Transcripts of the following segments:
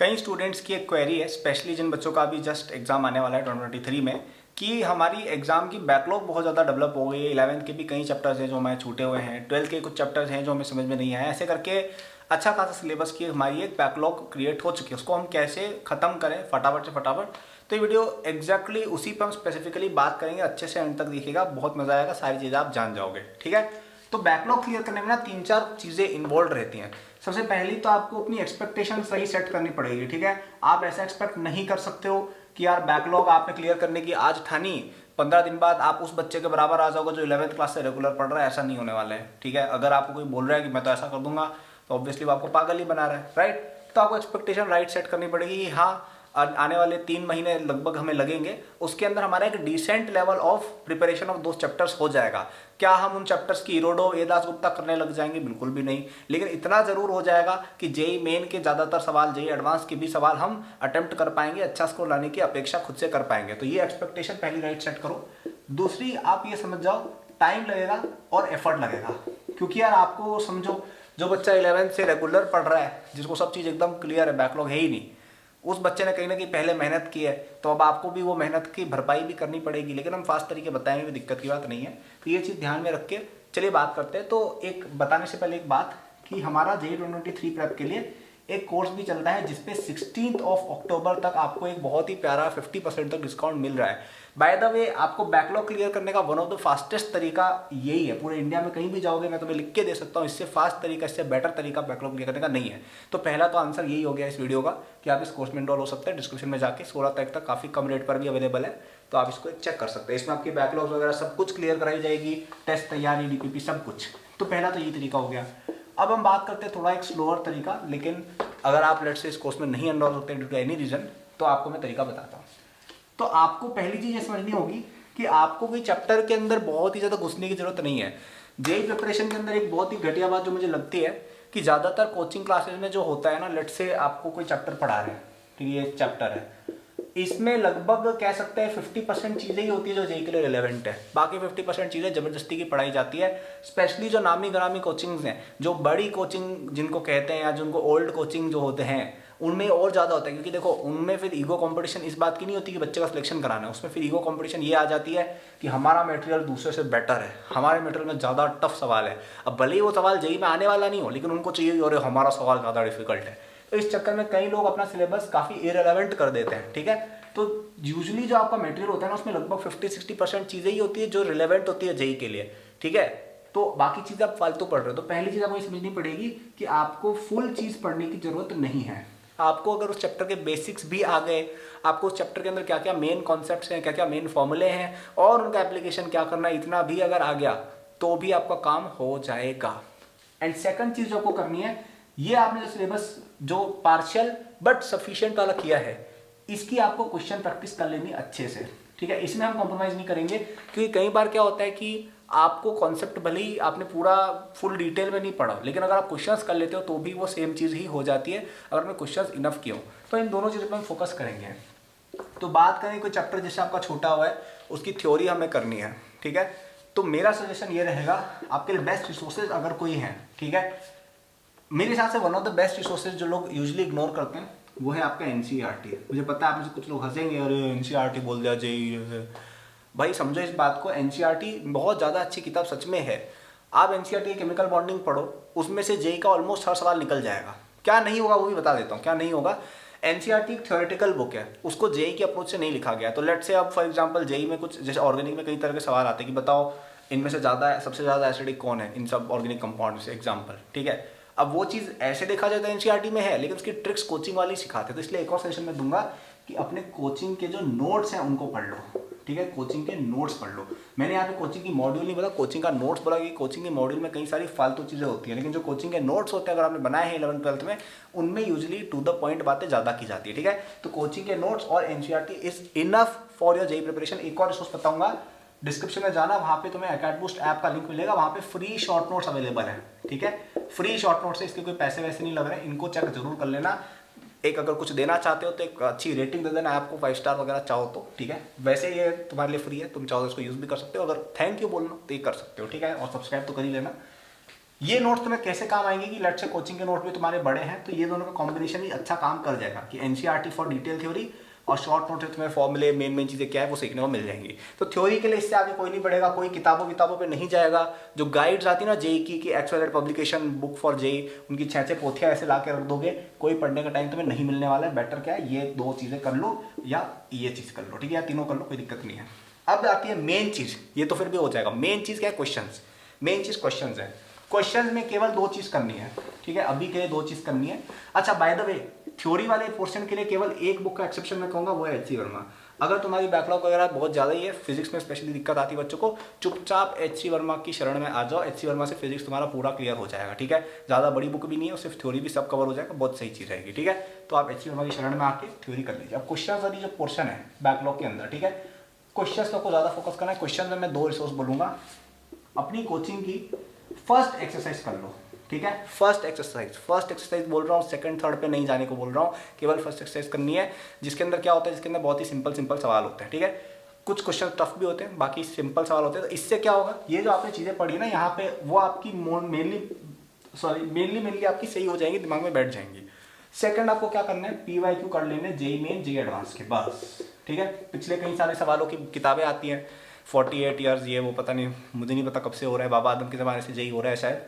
कई स्टूडेंट्स की एक क्वेरी है, स्पेशली जिन बच्चों का अभी जस्ट एग्जाम आने वाला है 2023 में, कि हमारी एग्जाम की बैकलॉग बहुत ज़्यादा डेवलप हो गई है। 11th के भी कई चैप्टर्स हैं जो हमारे छूटे हुए हैं, 12th के कुछ चैप्टर्स हैं जो हमें समझ में नहीं आए। ऐसे करके अच्छा खासा सिलेबस की हमारी एक बैकलॉग क्रिएट हो चुकी है, उसको हम कैसे ख़त्म करें फटाफट से फटाफट। तो ये वीडियो एग्जैक्टली उसी पर हम स्पेसिफिकली बात करेंगे। अच्छे से एंड तक देखिएगा, बहुत मज़ा आएगा, सारी चीज़ें आप जान जाओगे। ठीक है, तो बैकलॉग क्लियर करने में ना 3-4 चीज़ें इन्वॉल्व रहती हैं। सबसे पहली तो आपको अपनी एक्सपेक्टेशन सही सेट करनी पड़ेगी। ठीक है, आप ऐसा एक्सपेक्ट नहीं कर सकते हो कि यार बैकलॉग आपने क्लियर करने की आज ठानी, 15 दिन बाद आप उस बच्चे के बराबर आ जाओगे जो 11th क्लास से रेगुलर पढ़ रहा है। ऐसा नहीं होने वाला है। ठीक है, अगर आपको कोई बोल रहा है कि मैं तो ऐसा कर दूंगा, तो ऑब्वियसली वो आपको पागल ही बना रहा है, राइट। तो आपको एक्सपेक्टेशन राइट सेट करनी पड़ेगी कि हाँ, आने वाले 3 महीने लगभग हमें लगेंगे, उसके अंदर हमारा एक decent level of preparation of दो चैप्टर्स हो जाएगा। क्या हम उन चैप्टर्स की इरोडो ए दास गुप्ता करने लग जाएंगे? बिल्कुल भी नहीं, लेकिन इतना जरूर हो जाएगा कि जेई मेन के ज्यादातर सवाल, जेई एडवांस के भी सवाल हम अटेम्प्ट कर पाएंगे, अच्छा स्कोर लाने की अपेक्षा खुद से कर पाएंगे। तो ये एक्सपेक्टेशन पहली राइट सेट करो। दूसरी, आप ये समझ जाओ टाइम लगेगा और एफर्ट लगेगा, क्योंकि यार आपको समझो, जो बच्चा 11th से रेगुलर पढ़ रहा है, जिसको सब चीज एकदम क्लियर है, बैकलॉग है ही नहीं, उस बच्चे ने कहीं ना कहीं पहले मेहनत की है, तो अब आपको भी वो मेहनत की भरपाई भी करनी पड़ेगी। लेकिन हम फास्ट तरीके बताएंगे भी, दिक्कत की बात नहीं है। तो ये चीज़ ध्यान में रख के चलिए बात करते हैं। तो एक बताने से पहले एक बात, कि हमारा JEE 2023 प्रेप के लिए एक कोर्स भी चलता है, जिसपे 16 अक्टूबर तक आपको एक बहुत ही प्यारा 50% तक डिस्काउंट मिल रहा है। बाय द वे, आपको बैकलॉग क्लियर करने का वन ऑफ द फास्टेस्ट तरीका यही है। पूरे इंडिया में कहीं भी जाओगे, मैं तुम्हें लिख के दे सकता हूँ, इससे फास्ट तरीका, इससे बेटर तरीका बैकलॉग क्लियर करने का नहीं है। तो पहला तो आंसर यही हो गया इस वीडियो का, कि आप इस कोर्स में इनरोल हो सकते हैं। डिस्क्रिप्शन में जाके 16 तारीख तक काफी कम रेट पर भी अवेलेबल है, तो आप इसको चेक कर सकते हैं। इसमें आपकी बैकलॉग वगैरह सब कुछ क्लियर कराई जाएगी, टेस्ट तैयारी, DPP सब कुछ। तो पहला तो यही तरीका हो गया। अब हम बात करते हैं थोड़ा एक स्लोअर तरीका, लेकिन अगर आप लेट से इस कोर्स में नहीं एनरोल होते ड्यू टू एनी रीजन, तो आपको मैं तरीका बताता हूँ। तो आपको पहली चीज ये समझनी होगी कि आपको कोई चैप्टर के अंदर बहुत ही ज्यादा घुसने की जरूरत नहीं है। जेई प्रिपरेशन के अंदर एक बहुत ही घटिया बात जो मुझे लगती है, कि ज्यादातर कोचिंग क्लासेस में जो होता है ना, लेट से आपको कोई चैप्टर पढ़ा रहे हैं, ठीक है, ये चैप्टर है, इसमें लगभग कह सकते हैं 50% चीजें ही होती है जो जेई के लिए रिलेवेंट है। बाकी 50% चीजें जबरदस्ती की पढ़ाई जाती है। स्पेशली जो नामी ग्रामी कोचिंग्स हैं, जो बड़ी कोचिंग जिनको कहते हैं, या जिनको ओल्ड कोचिंग जो होते हैं, उनमें और ज्यादा होता है। क्योंकि देखो, उनमें फिर ईगो कंपटीशन इस बात की नहीं होती कि बच्चे का सिलेक्शन कराना है, उसमें फिर ईगो कंपटीशन ये आ जाती है कि हमारा मटेरियल दूसरे से बेटर है, हमारे मटेरियल में ज्यादा टफ सवाल है। अब भले ही वो सवाल जेई में आने वाला नहीं हो, लेकिन उनको चाहिए और हमारा सवाल ज्यादा डिफिकल्ट है। तो इस चक्कर में कई लोग अपना सिलेबस काफी इरेलेवेंट कर देते हैं। ठीक है, तो यूजुअली जो आपका मटेरियल होता है ना, उसमें लगभग 50-60% चीजें ही होती है जो रिलेवेंट होती है जेई के लिए। ठीक है, तो बाकी चीजें आप फालतू पढ़ रहे हो। तो पहली चीज आपको ये समझनी पड़ेगी कि आपको फुल चीज पढ़ने की जरूरत नहीं है। आपको अगर उस चैप्टर के बेसिक्स भी आ गए, आपको उस चैप्टर के अंदर क्या क्या मेन कॉन्सेप्ट्स हैं, क्या क्या मेन फॉर्मूले हैं और उनका एप्लीकेशन क्या करना है, इतना भी अगर आ गया, तो भी आपका काम हो जाएगा। एंड सेकंड चीज जो आपको करनी है, ये आपने जो सिलेबस जो पार्शियल बट सफिशिएंट वाला किया है, इसकी आपको क्वेश्चन प्रैक्टिस कर लेनी अच्छे से। ठीक है, इसमें हम कॉम्प्रोमाइज नहीं करेंगे, क्योंकि कई बार क्या होता है कि आपको कॉन्सेप्ट भले ही आपने पूरा फुल डिटेल में नहीं पढ़ा, लेकिन अगर आप क्वेश्चंस कर लेते हो तो भी वो सेम चीज ही हो जाती है, अगर आपने क्वेश्चंस इनफ किए हो। तो इन दोनों चीजों पर हम फोकस करेंगे। तो बात करें कोई चैप्टर जैसे आपका छोटा हुआ है, उसकी थ्योरी हमें करनी है। ठीक है, तो मेरा सजेशन ये रहेगा, आपके लिए बेस्ट रिसोर्सेज अगर कोई है, ठीक है, मेरे हिसाब से one of the best resources जो लोग यूजुअली इग्नोर करते हैं, वो है आपका NCERT। मुझे पता है आप मुझे कुछ लोग हंसेंगे, अरे NCERT बोल दिया जेई। भाई समझो इस बात को, NCERT बहुत ज़्यादा अच्छी किताब सच में है। आप NCERT की केमिकल बॉन्डिंग पढ़ो, उसमें से जेई का ऑलमोस्ट हर सवाल निकल जाएगा। क्या नहीं होगा वो भी बता देता हूँ, क्या नहीं होगा। NCERT एक थ्योरेटिकल बुक है, उसको जेई की अप्रोच से नहीं लिखा गया। तो लेट से अब फॉर एग्जाम्पल जेई में कुछ, जैसे ऑर्गेनिक में कई तरह के सवाल आते हैं कि बताओ इनमें से सबसे ज़्यादा एसिडिक कौन है इन सब ऑर्गेनिक कंपाउंड से, एग्जाम्पल। ठीक है, अब वो चीज ऐसे देखा जाए तो NCERT में है, लेकिन उसकी ट्रिक्स कोचिंग वाली सिखाते हैं। तो इसलिए एक और सेशन में दूंगा कि अपने कोचिंग के जो नोट्स हैं उनको पढ़ लो। ठीक है, कोचिंग के नोट्स पढ़ लो। मैंने यहाँ पे कोचिंग की मॉड्यूल नहीं बोला, कोचिंग का नोट्स बोला, कि कोचिंग के मॉड्यूल में कई सारी फालतू चीजें होती हैं, लेकिन जो कोचिंग के नोट्स होते हैं अगर आपने बनाए हैं 11th-12th में, उनमें यूजुअली टू द पॉइंट बातें ज्यादा की जाती है। ठीक है, तो कोचिंग के नोट्स और NCERT is enough for your JEE preparation. एक और रिसोर्स बताऊंगा, डिस्क्रिप्शन में जाना, वहां पे तुम्हें अकेडबूस्ट ऐप का लिंक मिलेगा, वहां पे फ्री शॉर्ट नोट्स अवेलेबल है। ठीक है, फ्री शॉर्ट नोट्स है, इसके कोई पैसे वैसे नहीं लग रहे हैं, इनको चेक जरूर कर लेना। एक अगर कुछ देना चाहते हो तो एक अच्छी रेटिंग दे देना, आपको 5 स्टार वगैरह चाहो तो। ठीक है, वैसे ये तुम्हारे लिए फ्री है, तुम चाहो तो इसको यूज भी कर सकते हो, अगर थैंक यू बोलना तो ये कर सकते हो। ठीक है, और सब्सक्राइब तो कर ही लेना। ये नोट्स तुम्हें कैसे काम आएंगे कि लेट्स से कोचिंग के नोट भी तुम्हारे बड़े हैं तो ये दोनों का कॉम्बिनेशन ही अच्छा काम कर जाएगा कि एनसीईआरटी फॉर डिटेल थ्योरी और शॉर्ट नोट से तुम्हें फॉर्मूले मेन चीज़ें क्या है वो सीखने को मिल जाएंगी। तो थ्योरी के लिए इससे आगे कोई नहीं बढ़ेगा, कोई किताबों पे नहीं जाएगा। जो गाइड्स आती है ना जेई की XYZ publication book for JEE, उनकी 6 पोथियाँ ऐसे ला के रख दोगे, कोई पढ़ने का टाइम तुम्हें नहीं मिलने वाला है। बेटर क्या है, ये 2 चीज़ें कर लो या ये चीज़ कर लो, ठीक है, या तीनों कर लो, कोई दिक्कत नहीं है। अब आती है मेन चीज़, ये तो फिर भी हो जाएगा। मेन चीज़ क्या है, क्वेश्चंस। मेन चीज़ क्वेश्चंस है। क्वेश्चंस में केवल 2 चीज़ करनी है, ठीक है, अभी के लिए 2 चीज़ करनी है। अच्छा बाय द वे, थ्योरी वाले पोर्शन के लिए केवल एक बुक का एक्सेप्शन मैं कहूँगा, वो है एच सी वर्मा। अगर तुम्हारी बैकलॉग वगैरह बहुत ज़्यादा ही है, फिजिक्स में स्पेशली दिक्कत आती है बच्चों को, चुपचाप एच सी वर्मा की शरण में आ जाओ। एच सी वर्मा से फिजिक्स तुम्हारा पूरा क्लियर हो जाएगा, ठीक है। ज़्यादा बड़ी बुक भी नहीं है, सिर्फ थ्योरी भी सब कवर हो जाएगा, बहुत सही चीज़ रहेगी, ठीक है। तो आप एच सी वर्मा की शरण में आके थ्योरी कर लीजिए। अब क्वेश्चन वाली जो पोर्शन है बैकलॉग के अंदर, ठीक है, क्वेश्चन को ज़्यादा फोकस करना है। क्वेश्चन में मैं 2 रिसोर्स बोलूँगा। अपनी कोचिंग की फर्स्ट एक्सरसाइज कर लो, ठीक है। फर्स्ट एक्सरसाइज बोल रहा हूँ, सेकंड थर्ड पे नहीं जाने को बोल रहा हूँ, केवल फर्स्ट एक्सरसाइज करनी है। जिसके अंदर क्या होता है, जिसके अंदर बहुत ही सिंपल सवाल होते हैं, ठीक है। कुछ क्वेश्चन टफ भी होते हैं, बाकी सिंपल सवाल होते हैं। तो इससे क्या होगा, ये जो आपने चीज़ें पढ़ी ना यहाँ पे, वो आपकी मेनली आपकी सही हो जाएंगी, दिमाग में बैठ जाएंगी। सेकंड आपको क्या करना है, पीवाईक्यू कर लेने जेई मेन जेई एडवांस के, बस, ठीक है। पिछले कई सारे सवालों की किताबें आती हैं, 48 ईयर्स ये वो, पता नहीं, मुझे नहीं पता कब से हो रहा है, बाबा आदम के ज़माने से जेई हो रहा है शायद,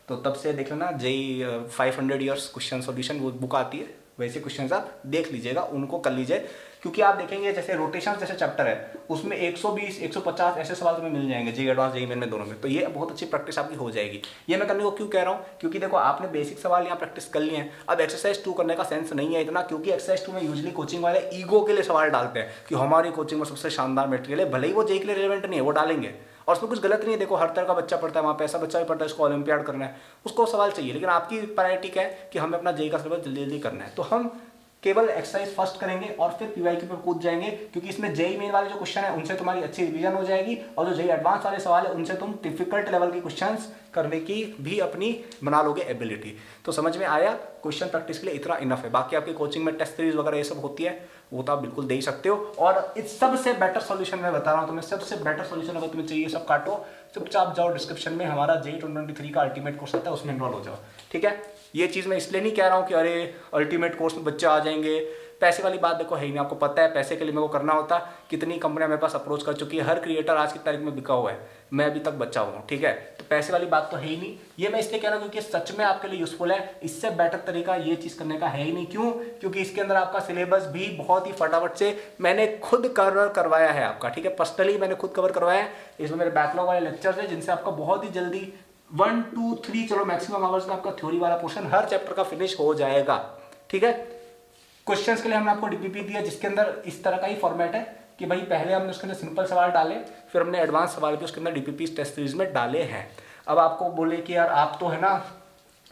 तो तब से देख लेना। जेई 500 ईयर्स क्वेश्चन सॉल्यूशन वो बुक आती है, वैसे क्वेश्चंस आप देख लीजिएगा, उनको कर लीजिए। क्योंकि आप देखेंगे जैसे रोटेशन जैसे चैप्टर है, उसमें 120 150 ऐसे सवाल तुम्हें मिल जाएंगे जेई एडवांस जेई मेन में दोनों में। तो ये बहुत अच्छी प्रैक्टिस आपकी हो जाएगी। ये मैं करने को क्यों कह रहा हूँ, क्योंकि देखो आपने बेसिक सवाल यहाँ प्रैक्टिस कर लिए हैं। अब एक्सरसाइज 2 करने का सेंस नहीं है इतना, क्योंकि एक्सरसाइज 2 में यूजली कोचिंग वाले ईगो के लिए सवाल डालते हैं कि हमारी कोचिंग में सबसे शानदार मटेरियल है, भले ही वो जेई के लिए रिलेवेंट नहीं है, वो डालेंगे। और उसमें कुछ गलत नहीं है, देखो हर तरह का बच्चा पढ़ता है, वहाँ पे ऐसा बच्चा भी पढ़ता है, उसको ओलंपियाड करना है, उसको सवाल चाहिए। लेकिन आपकी प्रायोरिटी क्या है कि हमें अपना जेई का सिलेबस जल्दी करना है। तो हम केवल एक्सरसाइज फर्स्ट करेंगे और फिर पीवाईक्यू पे कूद जाएंगे, क्योंकि इसमें जेई मेन वाले जो क्वेश्चन है उनसे तुम्हारी अच्छी रिवीजन हो जाएगी, और जो जेई एडवांस वाले सवाल है उनसे तुम डिफिकल्ट लेवल के क्वेश्चंस करने की भी अपनी बना लोगे एबिलिटी। तो समझ में आया, क्वेश्चन प्रैक्टिस के लिए इतना इनफ है। बाकी आपकी कोचिंग में टेस्ट सीरीज वगैरह ये सब होती है, वो तो आप बिल्कुल दे ही सकते हो। और इस सबसे बेटर सॉल्यूशन मैं बता रहा हूँ तुम्हें, सबसे बेटर सॉल्यूशन अगर तुम्हें चाहिए, सब काटो, चुपचाप जाओ डिस्क्रिप्शन में हमारा जेई 2023 का अल्टीमेट कोर्स आता है, उसमें इनरोल हो जाओ, ठीक है। ये चीज़ मैं इसलिए नहीं कह रहा हूँ कि अरे अल्टीमेट कोर्स में बच्चे आ जाएंगे, पैसे वाली बात देखो है ही नहीं। आपको पता है पैसे के लिए मेरे को करना होता, कितनी कंपनियां मेरे पास अप्रोच कर चुकी है, हर क्रिएटर आज की तारीख में बिका हुआ है, मैं अभी तक बचा हुआ हूँ, ठीक है। तो पैसे वाली बात तो है ही नहीं। ये मैं इसलिए कह रहा हूँ क्योंकि सच में आपके लिए यूजफुल है, इससे बेटर तरीका ये चीज़ करने का है ही नहीं। क्यों, क्योंकि इसके अंदर आपका सिलेबस भी बहुत ही फटाफट से मैंने खुद कवर करवाया है आपका, ठीक है, पर्सनली मैंने खुद कवर करवाया है। इसमें मेरे बैकलॉग वाले लेक्चर्स है जिनसे आपका बहुत ही जल्दी 1 2 3 चलो मैक्सिमम आवर्स में आपका थ्योरी वाला पोर्शन हर चैप्टर का फिनिश हो जाएगा, ठीक है। क्वेश्चंस के लिए हमने आपको डीपीपी दिया, जिसके अंदर इस तरह का ही फॉर्मेट है कि भाई पहले हमने उसके अंदर सिंपल सवाल डाले, फिर हमने एडवांस सवाल भी उसके अंदर डीपीपी टेस्ट सीरीज में डाले हैं। अब आपको बोले कि यार आप तो है ना,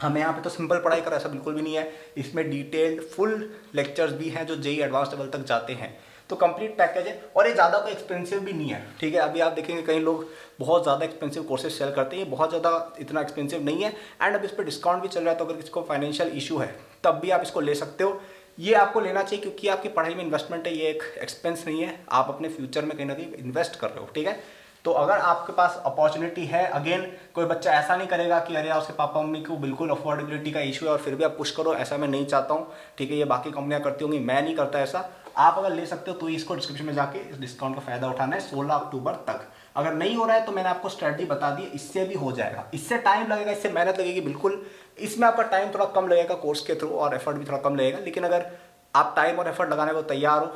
हमें यहाँ पे तो सिंपल पढ़ाई करा, ऐसा बिल्कुल भी नहीं है। इसमें डिटेल्ड फुल लेक्चर्स भी हैं जो जेई एडवांस लेवल तक जाते हैं। तो कंप्लीट पैकेज है, और ये ज़्यादा कोई एक्सपेंसिव भी नहीं है, ठीक है। अभी आप देखेंगे कई लोग बहुत ज़्यादा एक्सपेंसिव कोर्सेज सेल करते हैं, ये बहुत ज़्यादा इतना एक्सपेंसिव नहीं है। एंड अब इस पर डिस्काउंट भी चल रहा है, तो अगर किसी को फाइनेंशियल इशू है तब भी आप इसको ले सकते हो। ये आपको लेना चाहिए क्योंकि आपकी पढ़ाई में इन्वेस्टमेंट है, ये एक एक्सपेंस नहीं है, आप अपने फ्यूचर में कहीं ना कहीं इन्वेस्ट कर रहे हो, ठीक है। तो अगर आपके पास अपॉर्चुनिटी है, अगेन कोई बच्चा ऐसा नहीं करेगा कि अरे उसके पापा मम्मी को बिल्कुल अफोर्डेबिलिटी का इशू है और फिर भी आप पुश करो, ऐसा मैं नहीं चाहता हूँ, ठीक है। ये बाकी कंपनियां करती होंगी, मैं नहीं करता ऐसा। आप अगर ले सकते हो तो इसको डिस्क्रिप्शन में जाके इस डिस्काउंट का फायदा उठाना है 16 अक्टूबर तक। अगर नहीं हो रहा है तो मैंने आपको स्ट्रेटजी बता दी, इससे भी हो जाएगा। इससे टाइम लगेगा, इससे मेहनत लगेगी बिल्कुल, इसमें आपका टाइम थोड़ा कम लगेगा कोर्स के थ्रू और एफर्ट भी थोड़ा कम लगेगा। लेकिन अगर आप टाइम और एफर्ट लगाने को तैयार हो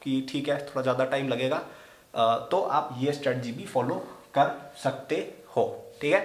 कि ठीक है थोड़ा ज़्यादा टाइम लगेगा, तो आप ये स्ट्रेटजी भी फॉलो कर सकते हो, ठीक है।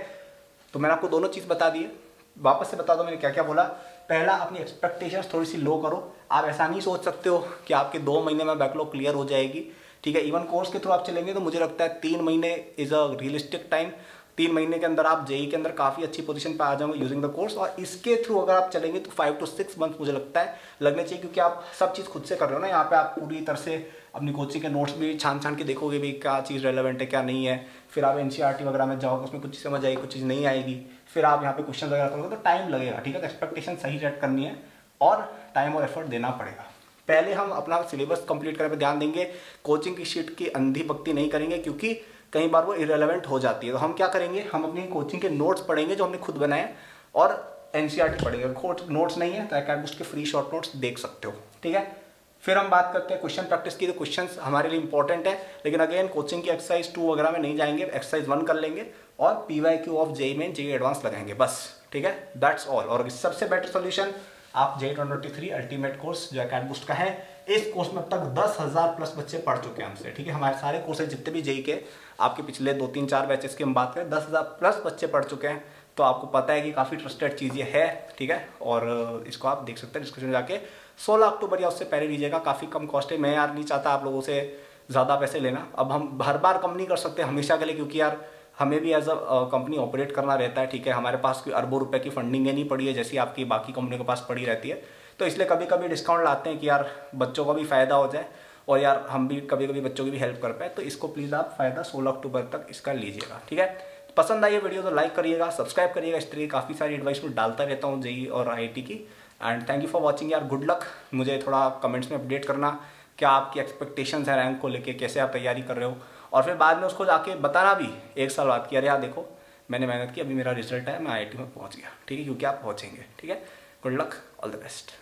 तो मैंने आपको दोनों चीज़ बता दी है, वापस से बता दो मैंने क्या क्या बोला। पहला, अपनी एक्सपेक्टेशंस थोड़ी सी लो करो। आप ऐसा नहीं सोच सकते हो कि आपके 2 महीने में बैकलॉग क्लियर हो जाएगी, ठीक है। इवन कोर्स के थ्रू आप चलेंगे तो मुझे लगता है 3 महीने इज़ अ रियलिस्टिक टाइम। 3 महीने के अंदर आप जेई के अंदर काफ़ी अच्छी पोजीशन पे आ जाओगे यूजिंग द कोर्स। और इसके थ्रू अगर आप चलेंगे तो 5 to 6 मंथ मुझे लगता है लगने चाहिए, क्योंकि आप सब चीज़ खुद से कर रहे हो ना। यहाँ पे आप पूरी तरह से अपनी कोचिंग के नोट्स भी छान के देखोगे भी क्या चीज़ रेलेवेंट है क्या नहीं है। फिर आप एनसीईआरटी वगैरह में जाओगे, उसमें कुछ चीज़ समझ आएगी, कुछ चीज़ नहीं आएगी। फिर आप यहाँ पे क्वेश्चन वगैरह करोगे तो टाइम लगेगा, ठीक है। तो एक्सपेक्टेशन सही सेट करनी है और टाइम और एफर्ट देना पड़ेगा। पहले हम अपना सिलेबस कंप्लीट करने पर ध्यान देंगे, कोचिंग की शीट की अंधी भक्ति नहीं करेंगे, क्योंकि कई बार वो इरेलेवेंट हो जाती है। तो हम क्या करेंगे, हम अपनी कोचिंग के नोट्स पढ़ेंगे जो हमने खुद बनाए, और एनसीईआरटी पढ़ेंगे। अगर नोट्स नहीं है तो अकेडबूस्ट के फ्री शॉर्ट नोट्स देख सकते हो, ठीक है। फिर हम बात करते हैं क्वेश्चन प्रैक्टिस की। तो क्वेश्चंस हमारे लिए इंपॉर्टेंट है, लेकिन अगेन कोचिंग की एक्सरसाइज 2 वगैरह में नहीं जाएंगे, एक्सरसाइज 1 कर लेंगे और PYQ of JEE main JEE advance लगाएंगे बस, ठीक है। That's all. और सबसे बेटर सोल्यूशन आप जेईई 2023 अल्टीमेट कोर्स जो अकेडबूस्ट का है, इस कोर्स में अब तक 10,000 प्लस बच्चे पढ़ चुके हैं हमसे, ठीक है। हमारे सारे कोर्सेज जितने भी जेईई के आपके पिछले 2-3-4 बैचेस की हम बात करें, 10,000 प्लस बच्चे पढ़ चुके हैं। तो आपको पता है कि काफ़ी ट्रस्टेड चीज़ ये है, ठीक है। और इसको आप देख सकते हैं डिस्क्रिप्शन में जाके। 16 अक्टूबर या उससे पहले लीजिएगा, काफ़ी कम कॉस्ट है। मैं यार नहीं चाहता आप लोगों से ज़्यादा पैसे लेना। अब हम हर बार कम नहीं कर सकते हमेशा के लिए, क्योंकि यार हमें भी एज अ कंपनी ऑपरेट करना रहता है, ठीक है। हमारे पास कोई अरबों रुपए की फंडिंग नहीं पड़ी है जैसी आपकी बाकी कंपनियों के पास पड़ी रहती है। तो इसलिए कभी कभी डिस्काउंट लाते हैं कि यार बच्चों का भी फ़ायदा हो जाए और यार हम भी कभी कभी बच्चों की भी हेल्प कर पाए। तो इसको प्लीज़ आप फ़ायदा 16 अक्टूबर तक इसका लीजिएगा, ठीक है। पसंद आई ये वीडियो तो लाइक करिएगा, सब्सक्राइब करिएगा। इस तरह की काफ़ी सारी एडवाइस मैं डालता रहता हूँ जेईई और IIT की। And thank you for watching यार, गुड लक। मुझे थोड़ा कमेंट्स में अपडेट करना क्या आपकी एक्सपेक्टेशंस है रैंक को लेके, कैसे आप तैयारी कर रहे हो। और फिर बाद में उसको जाके बताना भी 1 साल बाद कि अरे यार देखो मैंने मेहनत की, अभी मेरा रिजल्ट है, मैं IIT में पहुँच गया, ठीक है, क्योंकि आप पहुँचेंगे, ठीक है। Good luck, all the best.